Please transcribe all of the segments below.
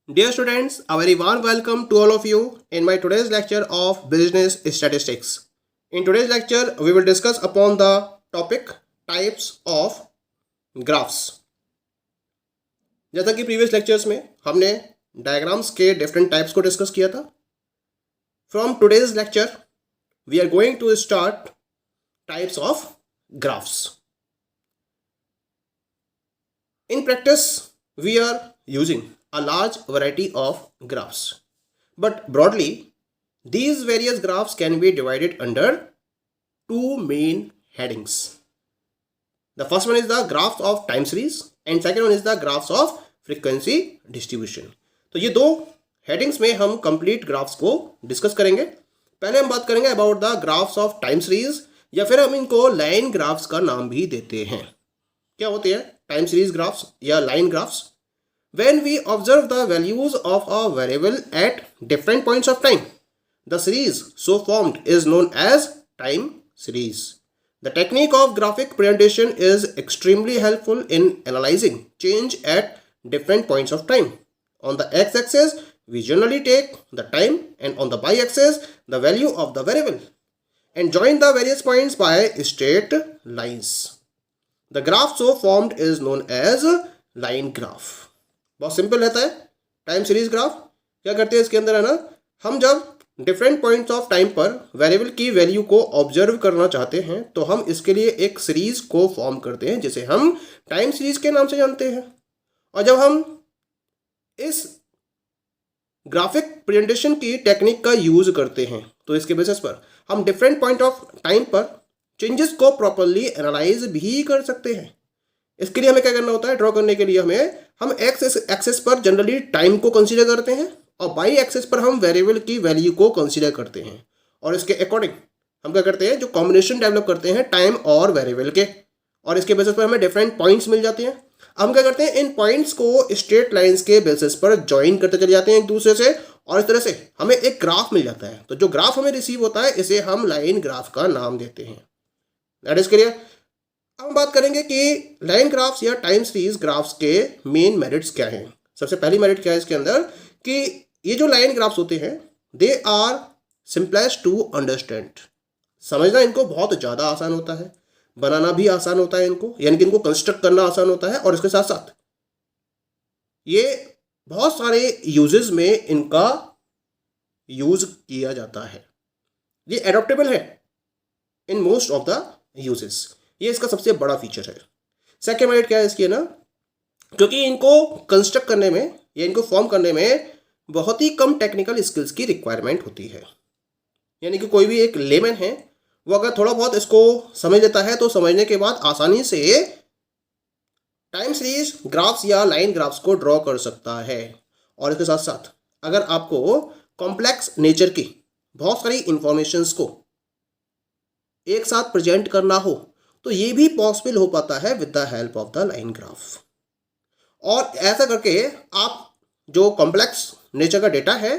Dear students, a very warm welcome to all of you in my today's lecture of business statistics. In today's lecture, we will discuss upon the topic types of graphs. जैसा कि previous lectures में हमने diagrams के different types को discuss किया था. From today's lecture, we are going to start types of graphs. In practice, we are using a large variety of graphs, but broadly these various graphs can be divided under two main headings. The first one is the graphs of time series and second one is the graphs of frequency distribution. तो ये दो headings में हम complete graphs को discuss करेंगे. पहले हम बात करेंगे about the graphs of time series, या फिर हम इनको लाइन ग्राफ्स का नाम भी देते हैं. क्या होते हैं टाइम सीरीज ग्राफ्स या line graphs? When we observe the values of a variable at different points of time, the series so formed is known as time series. The technique of graphic presentation is extremely helpful in analyzing change at different points of time. On the x-axis, we generally take the time, and on the y-axis, the value of the variable, and join the various points by straight lines. The graph so formed is known as line graph. बहुत simple रहता है time series graph. क्या करते हैं इसके अंदर है ना, हम जब डिफरेंट पॉइंट्स ऑफ टाइम पर वेरिएबल की वैल्यू को ऑब्जर्व करना चाहते हैं तो हम इसके लिए एक सीरीज को फॉर्म करते हैं जिसे हम टाइम सीरीज के नाम से जानते हैं. और जब हम इस ग्राफिक प्रेजेंटेशन की टेक्निक का यूज करते हैं तो इसके बेसिस पर हम डिफरेंट पॉइंट ऑफ टाइम पर चेंजेस को प्रॉपरली एनालाइज भी कर सकते हैं. इसके लिए हमें क्या करना होता है, ड्रॉ करने के लिए हम एक्स एक्सेस पर जनरली टाइम को कंसीडर करते हैं और वाई एक्सेस पर हम वेरिएबल की वैल्यू को कंसीडर करते हैं. और इसके अकॉर्डिंग हम क्या करते हैं, जो कॉम्बिनेशन डेवलप करते हैं टाइम और वेरिएबल के, और इसके बेसिस पर हमें डिफरेंट पॉइंट्स मिल जाते हैं. हम क्या करते हैं, इन पॉइंट्स को स्ट्रेट लाइंस के बेसिस पर ज्वाइन करते चले जाते हैं एक दूसरे से, और इस तरह से हमें एक ग्राफ मिल जाता है. तो जो ग्राफ हमें रिसीव होता है इसे हम लाइन ग्राफ का नाम देते हैं. That is clear. अब हम बात करेंगे कि लाइन ग्राफ्स या टाइम सीरीज ग्राफ्स के मेन मेरिट्स क्या हैं. सबसे पहली मेरिट क्या है इसके अंदर कि ये जो लाइन ग्राफ्स होते हैं they are simplest to understand. समझना इनको बहुत ज़्यादा आसान होता है, बनाना भी आसान होता है इनको, यानी कि इनको कंस्ट्रक्ट करना आसान होता है, और इसके साथ साथ ये बहुत सारे यूजेस में इनका यूज किया जाता है. ये एडॉप्टेबल है in most of the uses. ये इसका सबसे बड़ा फीचर है. सेकेंड मेरिट क्या है इसकी, है ना, क्योंकि इनको कंस्ट्रक्ट करने में या इनको फॉर्म करने में बहुत ही कम टेक्निकल स्किल्स की रिक्वायरमेंट होती है. यानी कि कोई भी एक लेमैन है वो अगर थोड़ा बहुत इसको समझ लेता है तो समझने के बाद आसानी से टाइम सीरीज ग्राफ्स या लाइन ग्राफ्स को ड्रॉ कर सकता है. और इसके साथ साथ अगर आपको कॉम्प्लेक्स नेचर की बहुत सारी इंफॉर्मेशंस को एक साथ प्रेजेंट करना हो तो ये भी पॉसिबल हो पाता है with the help of the line graph. और ऐसा करके आप जो कॉम्प्लेक्स नेचर का डेटा है,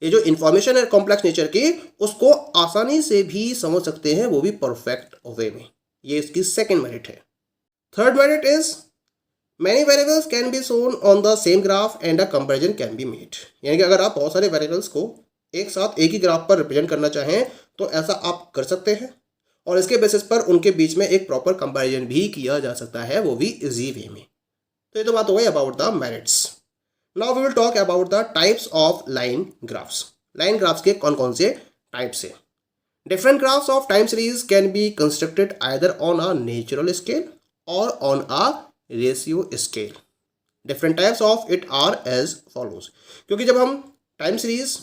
ये जो इंफॉर्मेशन है कॉम्प्लेक्स नेचर की, उसको आसानी से भी समझ सकते हैं, वो भी परफेक्ट वे में. ये इसकी सेकेंड मेरिट है. Third merit is many variables can be shown on the same graph and a comparison can be made. यानी कि अगर आप बहुत सारे वेरिएबल्स को एक साथ एक ही ग्राफ पर रिप्रेजेंट करना चाहें तो ऐसा आप कर सकते हैं, और इसके बेसिस पर उनके बीच में एक प्रॉपर कंपैरिजन भी किया जा सकता है, वो भी इजी वे में. तो ये तो बात हो गई about the merits. Now we will talk about the types of line graphs. Line graphs के कौन कौन से टाइप्स हैं. Different graphs of time series can be constructed either on a natural scale or on a ratio scale. Different types of it are as follows. क्योंकि जब हम time series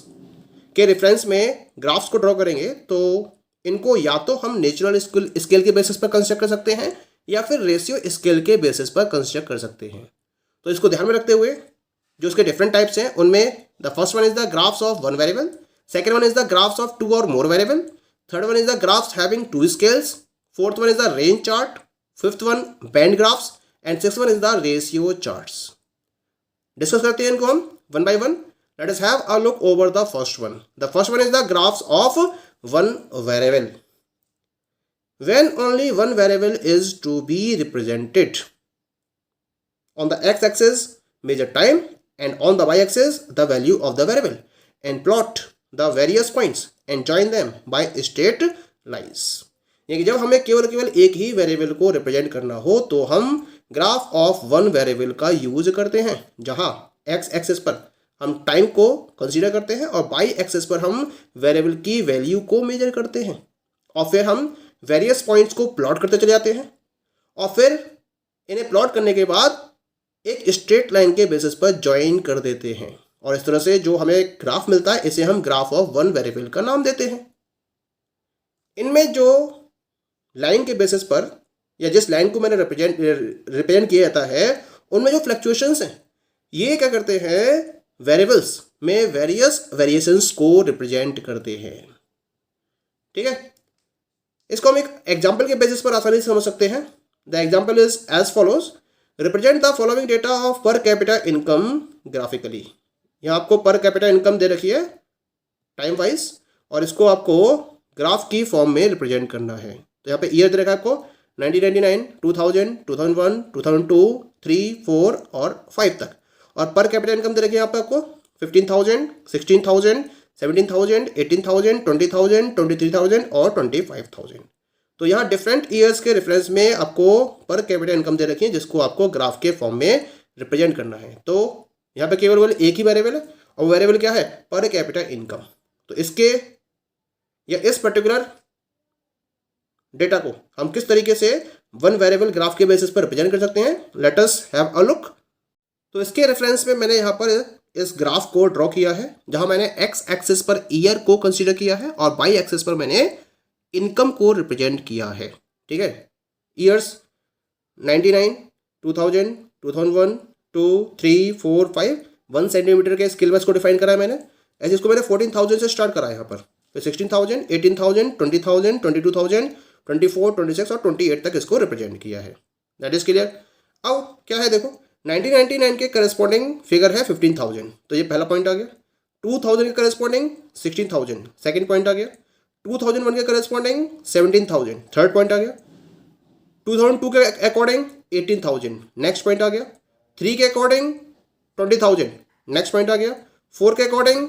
के reference में ग्राफ्स को ड्रॉ करेंगे तो इनको या तो हम नेचुरल स्केल के बेसिस पर कंस्ट्रक्ट कर सकते हैं या फिर रेशियो स्केल के बेसिस पर कंस्ट्रक्ट कर सकते हैं. तो इसको ध्यान में रखते हुए जो उसके डिफरेंट टाइप्स हैं उनमें the first one is the graphs of one variable, second one is the graphs of two or more variable, third one is the graphs having two scales, fourth one is the range chart, fifth one band graphs, and sixth one is the ratio charts. Discuss करते हैं इनको हम one by one. Let us have a look over the first one. The first one is the graphs of one variable. When only one variable is to be represented, on the x-axis measure time and on the y-axis the value of the variable and plot the various points and join them by straight lines। यानी कि जब हमें केवल एक ही variable को represent करना हो तो हम ग्राफ ऑफ वन वेरिएबल का यूज करते हैं, जहां एक्स एक्सिस पर हम टाइम को कंसीडर करते हैं और बाई एक्सिस पर हम वेरिएबल की वैल्यू को मेजर करते हैं, और फिर हम वेरियस पॉइंट्स को प्लॉट करते चले जाते हैं, और फिर इन्हें प्लॉट करने के बाद एक स्ट्रेट लाइन के बेसिस पर ज्वाइन कर देते हैं, और इस तरह से जो हमें ग्राफ मिलता है इसे हम ग्राफ ऑफ वन वेरिएबल का नाम देते हैं। इनमें जो लाइन के बेसिस पर या जिस लाइन को मैंने रिप्रेजेंट किया जाता है उनमें जो फ्लक्चुएशंस हैं ये क्या करते हैं, वेरिएबल्स में वेरियस वेरिएशंस को रिप्रेजेंट करते हैं। ठीक है, इसको हम एक एग्जांपल के बेसिस पर आसानी से समझ सकते हैं। The example is as follows, represent the following data of per capita income graphically. यहाँ आपको पर कैपिटा इनकम दे रखी है टाइम वाइज, और इसको आपको ग्राफ की फॉर्म में रिप्रेजेंट करना है। तो यहाँ पे ईयर दे रखा है आपको 1999, 2000, 2001, 2002, 3, 4 और 5 तक, और पर कैपिटा इनकम दे रखी है यहाँ पे आपको 15,000, 16,000, 17,000, 18,000, 20,000, 23,000 और 25,000। तो यहाँ डिफरेंट ईयर्स के रेफरेंस में आपको पर कैपिटा इनकम दे रखी है जिसको आपको ग्राफ के फॉर्म में रिप्रेजेंट करना है। तो यहाँ पे केवल एक ही वेरिएबल है, और वेरिएबल क्या है, पर कैपिटा इनकम। तो इसके या इस पर्टिकुलर डेटा को हम किस तरीके से वन वेरिएबल ग्राफ के बेसिस पर रिप्रेजेंट कर सकते हैं, late us have a look. तो इसके रेफरेंस में मैंने यहाँ पर इस ग्राफ को ड्रॉ किया है, जहां मैंने एक्स एक्सिस पर ईयर को कंसीडर किया है और वाई एक्सिस पर मैंने इनकम को रिप्रेजेंट किया है। ठीक है, ईयर्स 99, 2000, 2001, 2, 3, 4, 5, 1 सेंटीमीटर के स्केल बस को डिफाइन करा है मैंने। ऐसे इसको मैंने 14,000 से स्टार्ट करा है यहाँ पर, फिर 16,000, 18,000, 20,000, 22,000, 24, 26 और 28 तक इसको रिप्रेजेंट किया है। That is clear. अब क्या है देखो, 1999 के करस्पॉन्डिंग फिगर है 15,000, तो ये पहला पॉइंट आ गया। 2000 के करस्पॉन्डिंग 16,000, सेकंड पॉइंट आ गया। 2001 के करस्पॉन्डिंग 17,000, थर्ड पॉइंट आ गया। 2002 के अकॉर्डिंग 18,000, नेक्स्ट पॉइंट आ गया। 3 के अकॉर्डिंग 20,000, नेक्स्ट पॉइंट आ गया। 4 के अकॉर्डिंग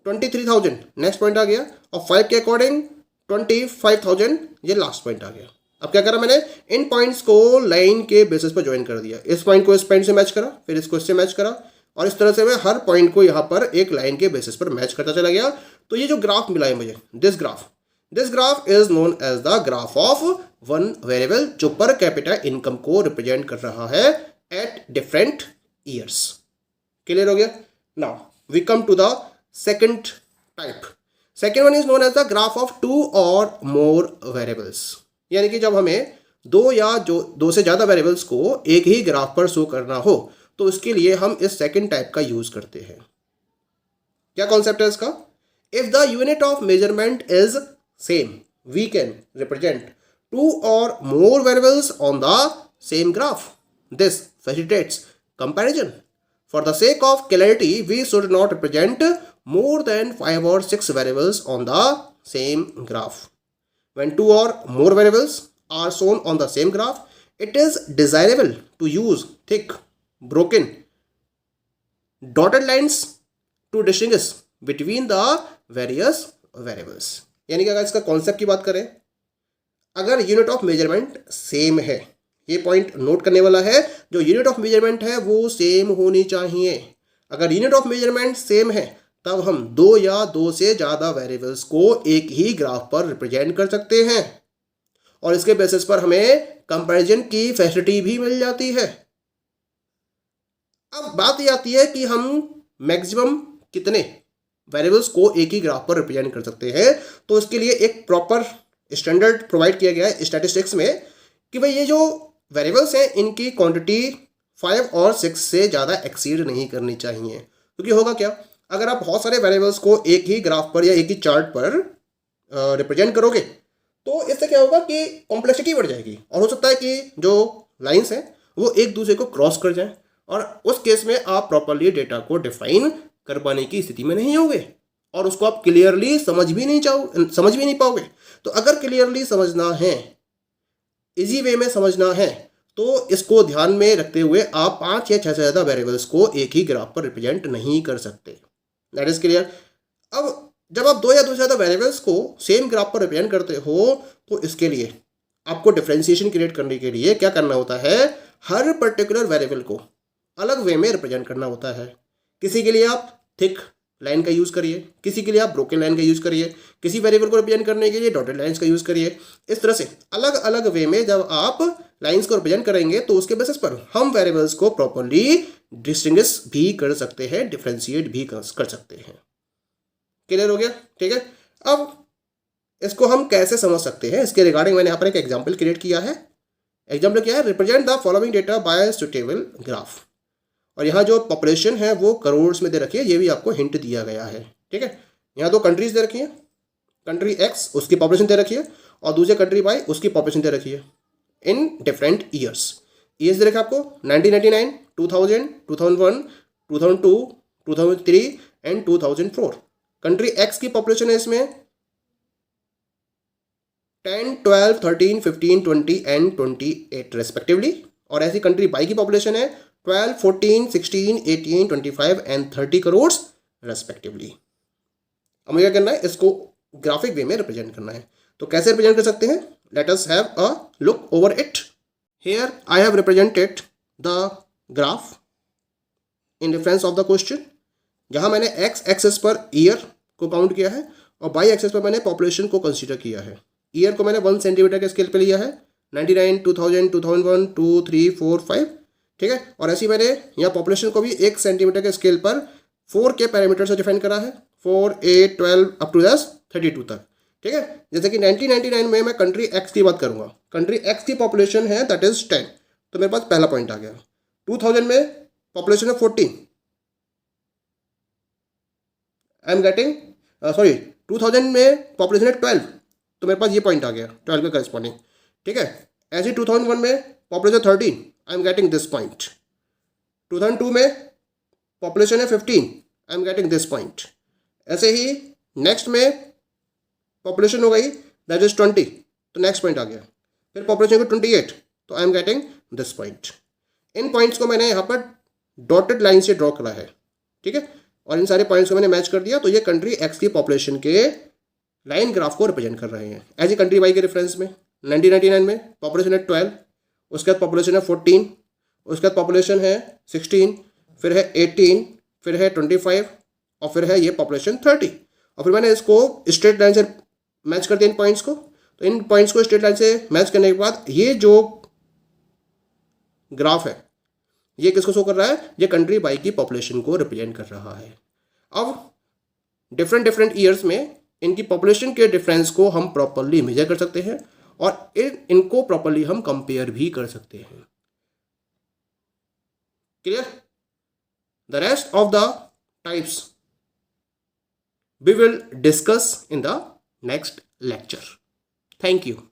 23,000, नेक्स्ट पॉइंट आ गया। और 5 के अकॉर्डिंग 25,000, ये लास्ट पॉइंट आ गया। अब क्या करा मैंने, इन पॉइंट्स को लाइन के बेसिस पर ज्वाइन कर दिया। इस पॉइंट को इस पॉइंट से मैच करा, फिर इसको इससे मैच करा, और इस तरह से मैं हर पॉइंट को यहाँ पर एक लाइन के बेसिस पर मैच करता चला गया। तो ये जो ग्राफ मिला है मुझे, this graph is known as the graph of one variable, जो पर कैपिटा इनकम को रिप्रेजेंट कर रहा है एट डिफरेंट ईयर्स। क्लियर हो गया। Now we come to the second type. Second one is known as the graph of 2 or more variables, यानी कि जब हमें दो से ज़्यादा वेरिएबल्स को एक ही ग्राफ पर शो करना हो तो उसके लिए हम इस सेकंड टाइप का यूज करते हैं। क्या कॉन्सेप्ट है इसका, if the unit of measurement is same we can represent 2 or more variables on the same graph. This facilitates comparison. For the sake of clarity we should not represent more than 5 or 6 variables on the same graph. When 2 or more variables are shown on the same graph, it is desirable to use thick, broken, dotted lines to distinguish between the various variables. यानी कि अगर इसका concept की बात करें, अगर unit of measurement same है, ये पॉइंट नोट करने वाला है, जो यूनिट ऑफ मेजरमेंट है वो सेम होनी चाहिए। अगर यूनिट ऑफ मेजरमेंट सेम है तब हम 2 या 2 से ज़्यादा वेरिएबल्स को एक ही ग्राफ पर रिप्रेजेंट कर सकते हैं, और इसके बेसिस पर हमें कंपैरिजन की फैसिलिटी भी मिल जाती है। अब बात ये आती है कि हम मैक्सिमम कितने वेरिएबल्स को एक ही ग्राफ पर रिप्रेजेंट कर सकते हैं। तो इसके लिए एक प्रॉपर स्टैंडर्ड प्रोवाइड किया गया है स्टैटिस्टिक्स में कि भाई ये जो वेरिएबल्स हैं इनकी क्वांटिटी 5 और 6 से ज़्यादा एक्सीड नहीं करनी चाहिए। क्योंकि होगा क्या, अगर आप बहुत सारे वेरिएबल्स को एक ही ग्राफ पर या एक ही चार्ट पर रिप्रेजेंट करोगे तो इससे क्या होगा कि कॉम्प्लेक्सिटी बढ़ जाएगी, और हो सकता है कि जो लाइंस हैं वो एक दूसरे को क्रॉस कर जाएं, और उस केस में आप प्रॉपरली डेटा को डिफाइन कर पाने की स्थिति में नहीं होंगे, और उसको आप क्लियरली समझ भी नहीं पाओगे। तो अगर क्लियरली समझना है, इजी वे में समझना है, तो इसको ध्यान में रखते हुए आप 5 या 6 से ज़्यादा वेरिएबल्स को एक ही ग्राफ पर रिप्रेजेंट नहीं कर सकते। That is clear. अब जब आप 2 या 2 से ज़्यादा वेरिएबल्स को सेम ग्राफ पर रिप्रेजेंट करते हो तो इसके लिए आपको डिफ्रेंसिएशन क्रिएट करने के लिए क्या करना होता है, हर पर्टिकुलर वेरिएबल को अलग वे में रिप्रेजेंट करना होता है। किसी के लिए आप थिक लाइन का यूज़ करिए, किसी के लिए आप ब्रोकन लाइन का यूज़ करिए, किसी वेरिएबल को रिप्रेजेंट करने के लिए डॉटेड लाइंस का यूज़ करिए। इस तरह से अलग अलग वे में जब आप लाइंस को रिप्रेजेंट करेंगे तो उसके बेसिस पर हम वेरिएबल्स को प्रॉपरली डिस्टिंग्विश भी कर सकते हैं, डिफ्रेंशिएट भी कर सकते हैं। क्लियर हो गया? ठीक है। अब इसको हम कैसे समझ सकते हैं, इसके रिगार्डिंग मैंने यहाँ पर एक एग्जाम्पल क्रिएट किया है। एग्जाम्पल क्या है, represent the following data bye suitable graph. और यहाँ जो पॉपुलेशन है वो करोड़ में दे रखी है, ये भी आपको हिंट दिया गया है। ठीक है। यहाँ 2 कंट्रीज दे रखी है, कंट्री एक्स उसकी पॉपुलेशन दे रखी है और दूसरे कंट्री वाई उसकी पॉपुलेशन दे रखी है in different years. Years they रखे आपको 1999, 2000, 2001, 2002, 2003 एंड 2004। कंट्री एक्स की पॉपुलेशन है इसमें 10, 12, 13, 15, 20 एंड 28 रेस्पेक्टिवली। और ऐसी कंट्री वाई की पॉपुलेशन है 12, 14, 16, 18, 25 एंड 30 करोड़ रेस्पेक्टिवली। अब मुझे क्या करना है, इसको ग्राफिक वे में रिप्रेजेंट करना है। तो कैसे रिप्रेजेंट कर सकते हैं, late us have a look over it. Here I have represented the graph in reference of the question, जहां मैंने एक्स एक्सेस पर ईयर को काउंट किया है और वाई एक्सेस पर मैंने पॉपुलेशन को कंसीडर किया है। ईयर को मैंने 1 सेंटीमीटर के स्केल पे लिया है, 99, 2000, 2001, 2, 3, 4, 5। ठीक है। और ऐसे ही मैंने यहाँ पॉपुलेशन को भी 1 सेंटीमीटर के स्केल पर 4 के पैरामीटर से डिफाइन करा है, 4, 8, 12 अप टू 32 तक। ठीक है। जैसे कि 1999 में मैं कंट्री एक्स की बात करूंगा, कंट्री एक्स की पॉपुलेशन है दैट इज 10, तो मेरे पास पहला पॉइंट आ गया। 2000 में पॉपुलेशन है 14, आई एम गेटिंग 2000 में पॉपुलेशन है 12, तो मेरे पास ये पॉइंट आ गया 12 के करस्पॉन्डिंग। ठीक है। ऐसे ही 2001 में population 13, I am getting this point. 2002 में पॉपुलेशन है 15, I am getting this point. ऐसे ही नेक्स्ट में पॉपुलेशन हो गई दैट इज 20, तो नेक्स्ट पॉइंट आ गया। फिर पॉपुलेशन को 28, तो I am getting this point. In points को मैंने यहाँ पर डॉटेड लाइन से ड्रॉ करा है। ठीक है। और इन सारे पॉइंट्स को मैंने मैच कर दिया, तो ये कंट्री एक्स की पॉपुलेशन के लाइन ग्राफ को रिप्रेजेंट कर रहे हैं। ऐसी कंट्री वाई के रेफरेंस में 1999 में पॉपुलेशन है 12, उसके बाद पॉपुलेशन है 14, उसके बाद पॉपुलेशन है 16, फिर है 18, फिर है 25 और फिर है ये पॉपुलेशन 30। और फिर मैंने इसको स्ट्रेट लाइन से मैच कर दिया इन पॉइंट्स को। तो इन पॉइंट्स को स्ट्रेट लाइन से मैच करने के बाद ये जो ग्राफ है ये किसको शो कर रहा है, ये कंट्री वाई की पॉपुलेशन को रिप्रेजेंट कर रहा है। अब डिफरेंट ईयर्स में इनकी पॉपुलेशन के डिफरेंस को हम प्रॉपरली मेजर कर सकते हैं और इनको प्रॉपरली हम कंपेयर भी कर सकते हैं। Clear? The rest of the types we will discuss in the next lecture. Thank you.